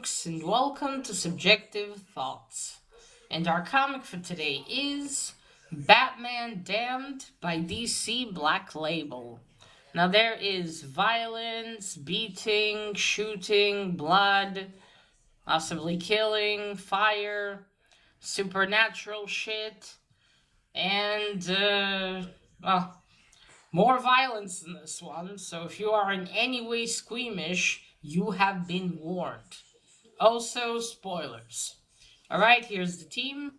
Brooks, and welcome to Subjective Thoughts. And our comic for today is Batman Damned by DC Black Label. Now, there is violence, beating, shooting, blood, possibly killing, fire, supernatural shit, and, well, more violence in this one, so if you are in any way squeamish, you have been warned. Also, spoilers. Alright, here's the team.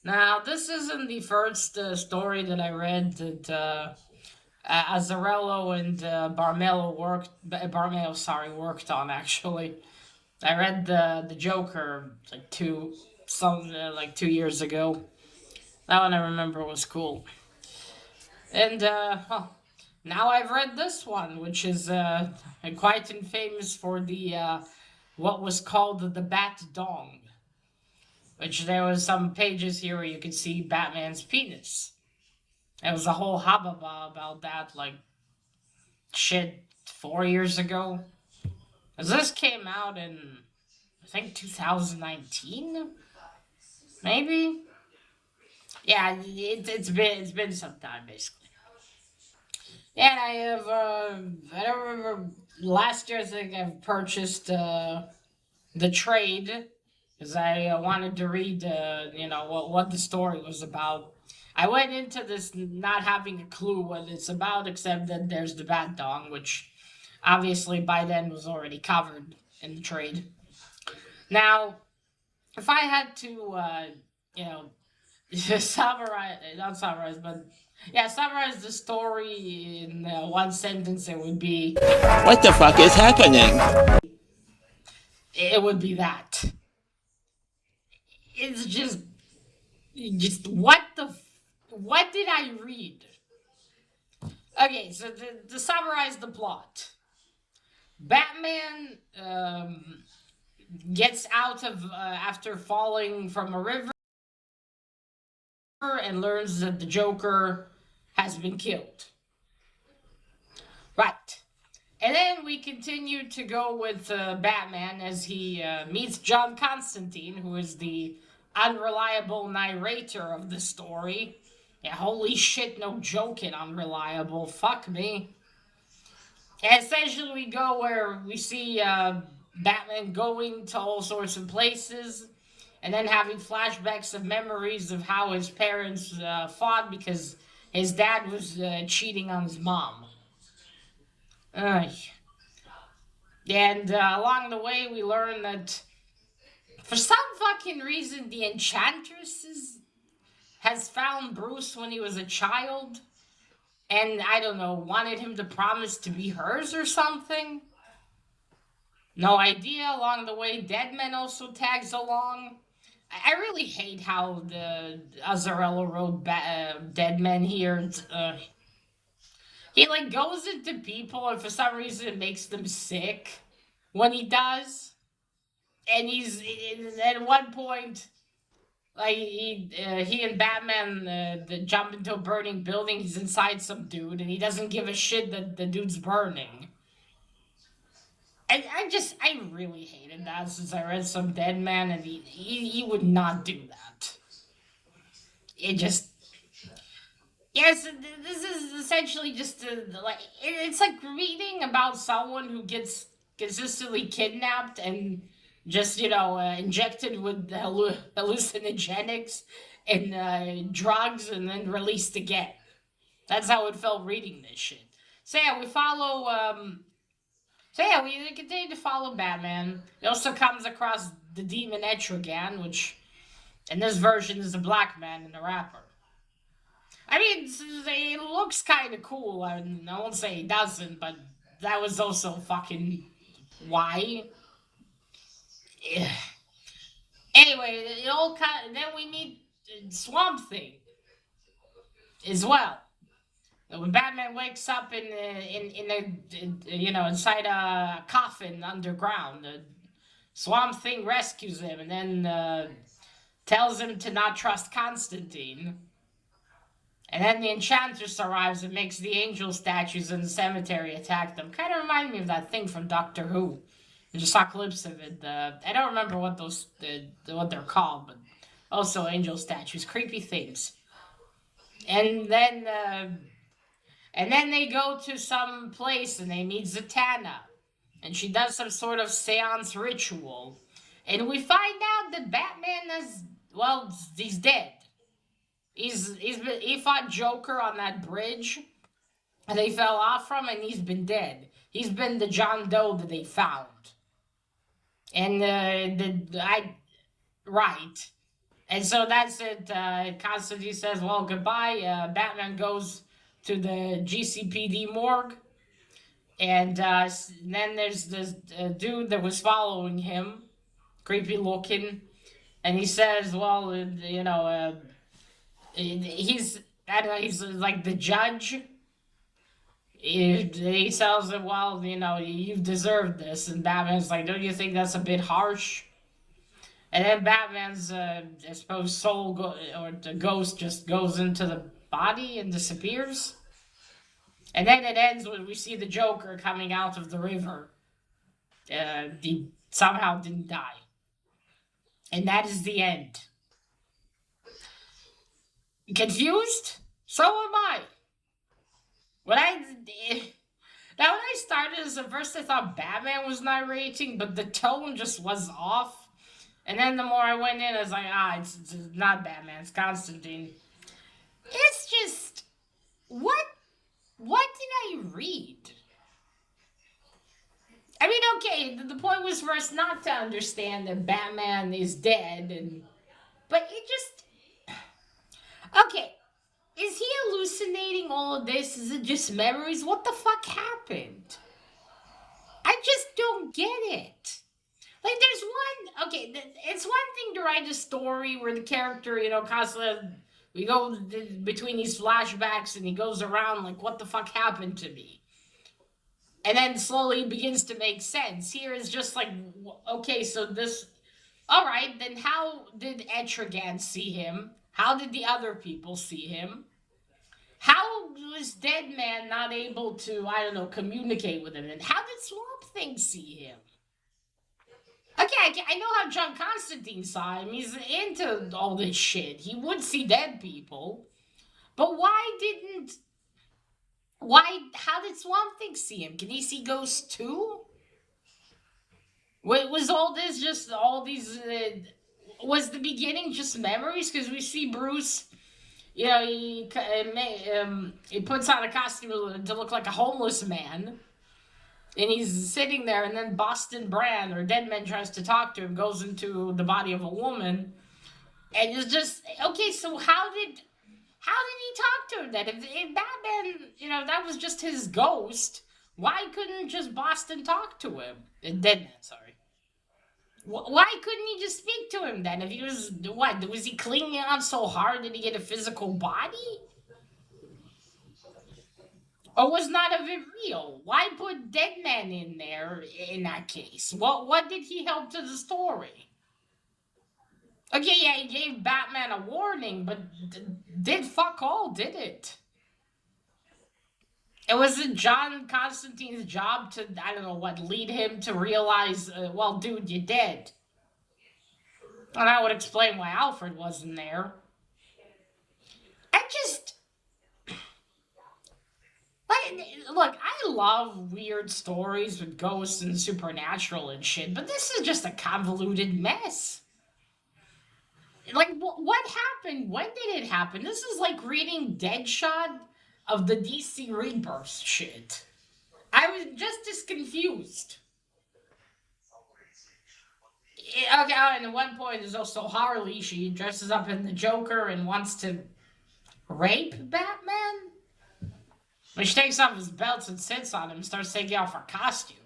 Now, this isn't the first story that I read that Azzarello and worked on, actually. I read the Joker like 2 years ago. That one I remember was cool. And, well, now I've read this one, which is quite infamous for the what was called the Bat Dong, which there was some pages here where you could see Batman's penis. There was a whole hubbub about that, like, shit, 4 years ago. As this came out in, I think, 2019, maybe. Yeah, it's been some time, basically. Yeah, and I have, I don't remember, last year I think I've purchased the trade because I wanted to read, what the story was about. I went into this not having a clue what it's about, except that there's the Bat Dong, which obviously by then was already covered in the trade. Now, if I had to, you know, summarize, not summarize, but yeah, summarize the story in one sentence, it would be, What the fuck is happening? it would be that. It's just what did I read? Okay, so to summarize the plot, Batman gets out of after falling from a river and learns that the Joker has been killed. Right. And then we continue to go with Batman as he meets John Constantine, who is the unreliable narrator of the story. Yeah, holy shit, no joking, unreliable. Fuck me. And essentially, we go where we see Batman going to all sorts of places and then having flashbacks of memories of how his parents fought because his dad was cheating on his mom. Ugh. And along the way, we learn that for some fucking reason, the Enchantress has found Bruce when he was a child, and I don't know, wanted him to promise to be hers or something. No idea. Along the way, Deadman also tags along. I really hate how the Azzarello wrote Deadman here. He like goes into people, and for some reason, it makes them sick when he does. And he's at one point, like he and Batman jump into a burning building. He's inside some dude, and he doesn't give a shit that the dude's burning. I really hated that since I read some Dead Man, and he would not do that. It just, yes, this is essentially just it's like reading about someone who gets consistently kidnapped and just injected with hallucinogenics and drugs and then released again. That's how it felt reading this shit. So yeah, we follow. We continue to follow Batman. He also comes across the demon Etrigan, which in this version is a black man and a rapper. I mean, it looks kind of cool. I won't say it doesn't, but that was also fucking why. Yeah. Anyway, it all kind. Then we meet Swamp Thing as well. When Batman wakes up inside a coffin underground, Swamp Thing rescues him and then tells him to not trust Constantine. And then the Enchantress arrives and makes the angel statues in the cemetery attack them. Kind of remind me of that thing from Doctor Who. I just saw clips of it. I don't remember what what they're called, but also angel statues, creepy things. And then they go to some place and they meet Zatanna, and she does some sort of seance ritual, and we find out that Batman he's dead. He fought Joker on that bridge, and they fell off from, and he's been dead. He's been the John Doe that they found, and right, and so that's it. Constantine says, "Well, goodbye." Batman goes to the GCPD morgue, and then there's this dude that was following him, creepy looking, and he says, "Well, he's I don't know, he's like the judge." He tells him, "Well, you've deserved this," and Batman's like, "Don't you think that's a bit harsh?" And then Batman's, I suppose, or the ghost just goes into the body and disappears. And then it ends when we see the Joker coming out of the river. He somehow didn't die. And that is the end. Confused? So am I. When I started this, at first I thought Batman was narrating, but the tone just was off. And then the more I went in, I was like, it's not Batman, it's Constantine. It's just, what did I read? I mean, okay, the point was for us not to understand that Batman is dead, but it just, okay, is he hallucinating all of this? Is it just memories? What the fuck happened? I just don't get it. Like, it's one thing to write a story where the character, constantly, we go between these flashbacks and he goes around like, what the fuck happened to me? And then slowly begins to make sense. Here is just like, okay, so this, alright, then how did Etrigan see him? How did the other people see him? How was Deadman not able to, communicate with him? And how did Swamp Thing see him? Okay, I know how John Constantine saw him. He's into all this shit. He would see dead people. But how did Swamp Thing see him? Can he see ghosts too? Was all this just all these, was the beginning just memories? Because we see Bruce, he puts on a costume to look like a homeless man. And he's sitting there, and then Boston Brand, or Deadman, tries to talk to him, goes into the body of a woman. And it's just, okay, so how did he talk to him then? If Batman, that was just his ghost, why couldn't just Boston talk to him? Deadman, sorry. Why couldn't he just speak to him then? If he was, was he clinging on so hard that he get a physical body? Or was none of it real? Why put Deadman in there in that case? What did he help to the story? Okay, yeah, he gave Batman a warning, but did fuck all, did it? It wasn't John Constantine's job to, lead him to realize, well, dude, you're dead. And that would explain why Alfred wasn't there. Look, I love weird stories with ghosts and supernatural and shit, but this is just a convoluted mess. Like, what happened? When did it happen? This is like reading Deadshot of the DC Rebirth shit. I was just as confused. Okay, and at one point there's also Harley. She dresses up in the Joker and wants to rape Batman. When she takes off his belt and sits on him, starts taking off her costume.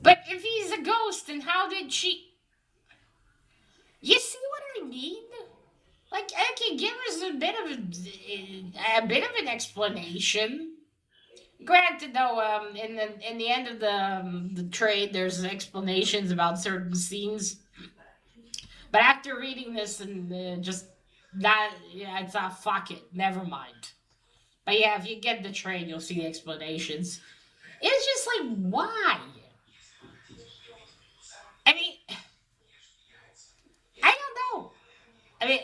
But if he's a ghost, then how did she... You see what I mean? Like, okay, give us a bit of an explanation. Granted, though, in the end of the trade, there's explanations about certain scenes. But after reading this and just Yeah, it's not, fuck it, never mind. But yeah, if you get the train, you'll see the explanations. It's just like, why? I mean, I don't know. I mean,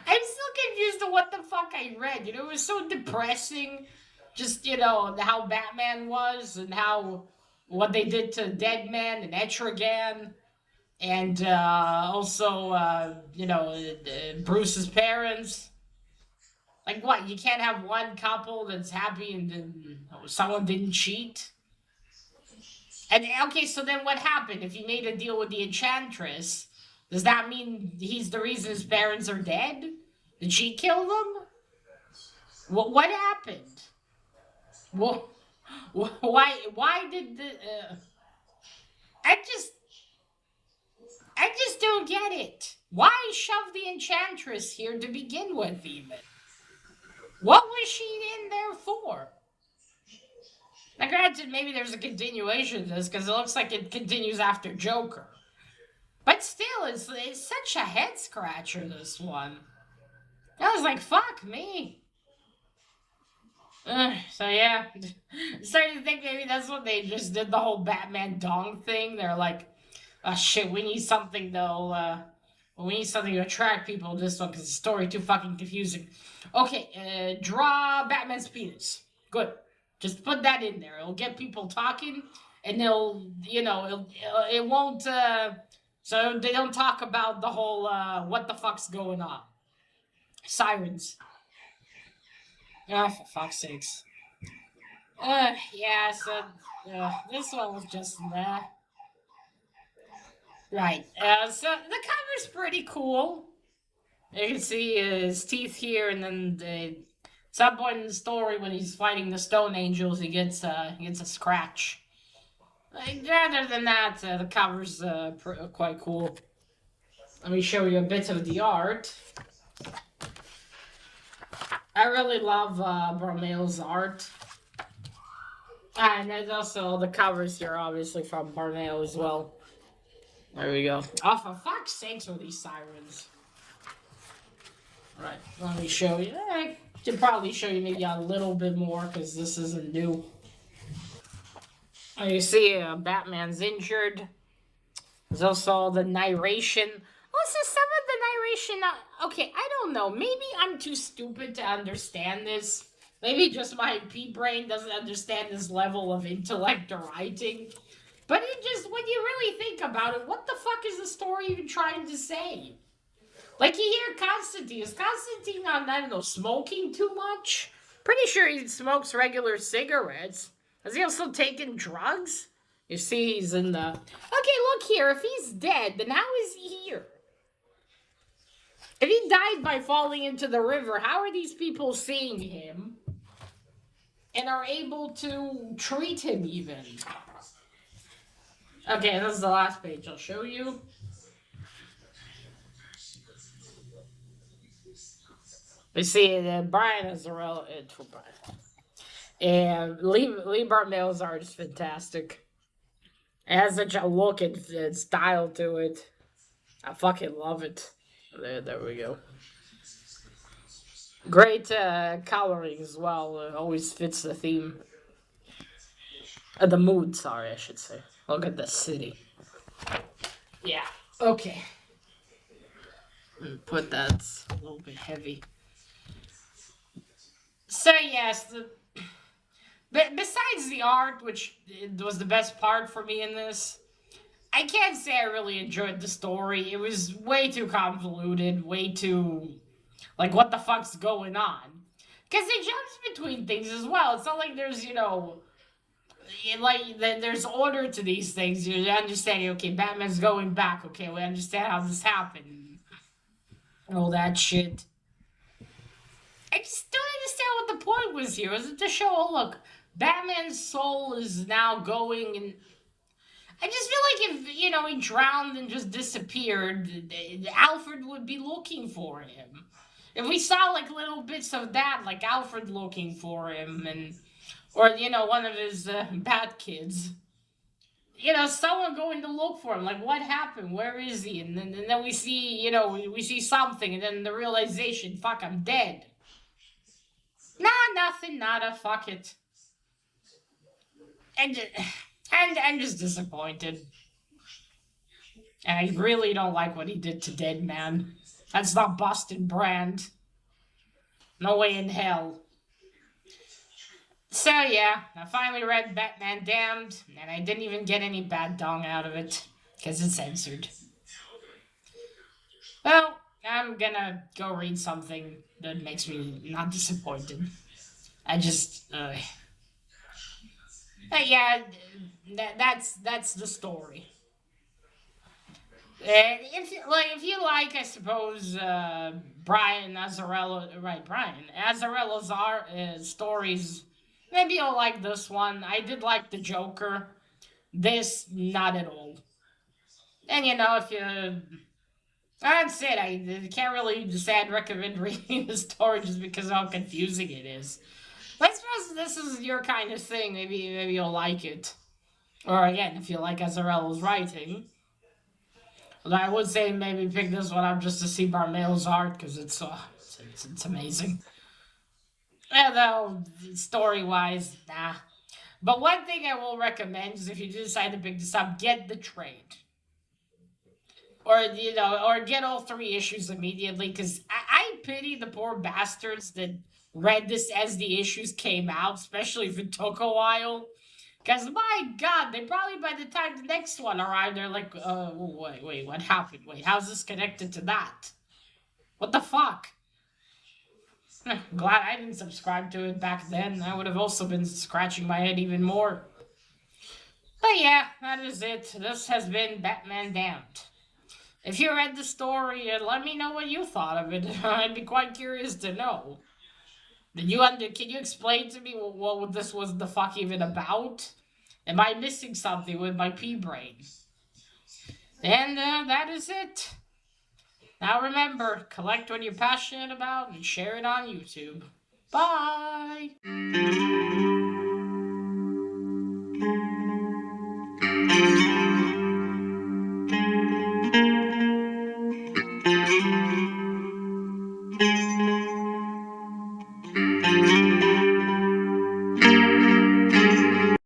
I'm still confused to what the fuck I read. It was so depressing. Just, how Batman was and how what they did to Deadman and Etrigan. And also, Bruce's parents. Like, what? You can't have one couple that's happy and then someone didn't cheat? And okay, so then what happened? If he made a deal with the Enchantress, does that mean he's the reason his parents are dead? Did she kill them? What happened? Well, why did the I just I just don't get it. Why shove the Enchantress here to begin with, even? What was she in there for? Now, granted, maybe there's a continuation of this because it looks like it continues after Joker. But still, it's such a head scratcher, this one. I was like, fuck me. So yeah, starting to think maybe that's what they just did, the whole Batman dong thing. They're like, oh shit, we need something though. We need something to attract people to this one because the story too fucking confusing. Okay, draw Batman's penis. Good. Just put that in there. It'll get people talking, and it won't. So they don't talk about the whole what the fuck's going on. Sirens. Ah, for fuck's sakes. Yeah, so this one was just right. So the cover's pretty cool. You can see his teeth here, and then some point in the story when he's fighting the Stone Angels, he gets a scratch. Other than that, the cover's quite cool. Let me show you a bit of the art. I really love Barmail's art. And there's also the covers here, obviously, from Barmail as well. There we go. Oh, for fuck's sakes with these sirens. Right, let me show you. I should probably show you maybe a little bit more because this isn't new. You see, Batman's injured. There's also the narration. Also, some of the narration. Okay, I don't know. Maybe I'm too stupid to understand this. Maybe just my pea brain doesn't understand this level of intellect or writing. But it just, when you really think about it, what the fuck is the story even trying to say? Like, you hear Constantine. Is Constantine on, I don't know, smoking too much? Pretty sure he smokes regular cigarettes. Has he also taken drugs? You see, he's in the... Okay, look here. If he's dead, then how is he here? If he died by falling into the river, how are these people seeing him and are able to treat him even? Okay, this is the last page I'll show you. We see that Brian is a relative for Brian. And Lee Bartmail's art is fantastic. It has such a look and style to it. I fucking love it. There we go. Great coloring as well. Always fits the theme. The mood, sorry, I should say. Look at the city. Yeah, okay. Put that a little bit heavy. So yes, besides the art, which was the best part for me in this, I can't say I really enjoyed the story. It was way too convoluted, way too, like, what the fuck's going on? Because it jumps between things as well. It's not like there's, there's order to these things. You understand, okay, Batman's going back. Okay, we understand how this happened. All that shit. I just don't understand what the point was here. Was it to show, oh, look, Batman's soul is now going, and I just feel like if, he drowned and just disappeared, Alfred would be looking for him. If we saw, like, little bits of that, like Alfred looking for him, or, one of his Bat kids, someone going to look for him. Like, what happened? Where is he? And then we see, we see something, and then the realization, fuck, I'm dead. Nah, nothing, nada, fuck it. And I'm just disappointed. And I really don't like what he did to Dead Man. That's not Boston Brand. No way in hell. So yeah, I finally read Batman Damned, and I didn't even get any bad dong out of it, because it's censored. Well, I'm gonna go read something that makes me not disappointed. I just, yeah, that's the story. If you like, I suppose, Brian Azzarello's stories, maybe you'll like this one. I did like the Joker. This, not at all. And if you, that's it. I can't really decide recommend reading the story just because of how confusing it is. But I suppose this is your kind of thing. Maybe you'll like it. Or again, if you like Azzarello's writing. Although I would say maybe pick this one up just to see Barmail's art, because it's amazing. Although, story-wise, nah. But one thing I will recommend is if you do decide to pick this up, get the trade. Or, or get all 3 issues immediately, because I pity the poor bastards that read this as the issues came out, especially if it took a while. Because, my God, they probably, by the time the next one arrived, they're like, wait, what happened? Wait, how's this connected to that? What the fuck? Glad I didn't subscribe to it back then. I would have also been scratching my head even more. But yeah, that is it. This has been Batman Damned. If you read the story, let me know what you thought of it. I'd be quite curious to know. Can you explain to me what this was the fuck even about? Am I missing something with my pea brain? And that is it. Now remember, collect what you're passionate about and share it on YouTube. Bye!